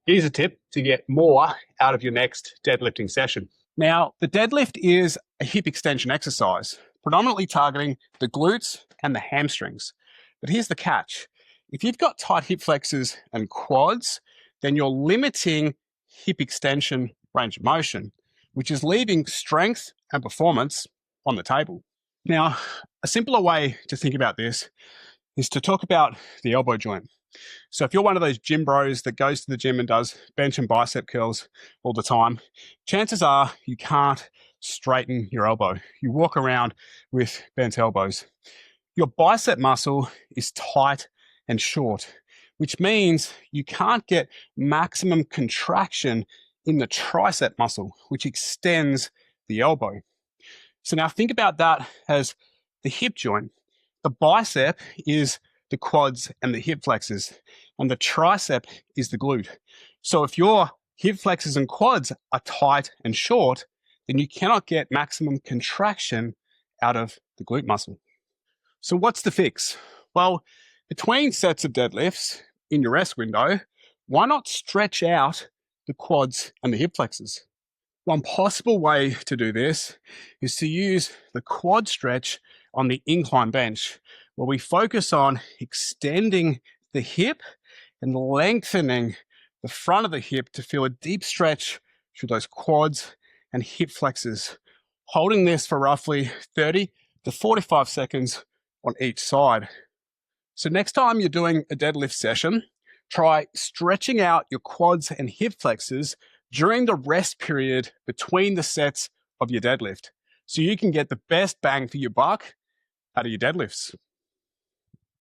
Here's a tip to get more out of your next deadlifting session. Now, the deadlift is a hip extension exercise, predominantly targeting the glutes and the hamstrings. But here's the catch. If you've got tight hip flexors and quads, then you're limiting hip extension range of motion, which is leaving strength and performance on the table. Now, a simpler way to think about this is to talk about the elbow joint. So if you're one of those gym bros that goes to the gym and does bench and bicep curls all the time, chances are you can't straighten your elbow. You walk around with bent elbows. Your bicep muscle is tight and short, which means you can't get maximum contraction in the tricep muscle, which extends the elbow. So now think about that as the hip joint. The bicep is the quads and the hip flexors, and the tricep is the glute. So if your hip flexors and quads are tight and short, then you cannot get maximum contraction out of the glute muscle. So what's the fix? Well, between sets of deadlifts in your rest window, why not stretch out the quads and the hip flexors? One possible way to do this is to use the quad stretch on the incline bench, where we focus on extending the hip and lengthening the front of the hip to feel a deep stretch through those quads and hip flexors, holding this for roughly 30 to 45 seconds on each side. So next time you're doing a deadlift session, try stretching out your quads and hip flexors during the rest period between the sets of your deadlift, so you can get the best bang for your buck out of your deadlifts.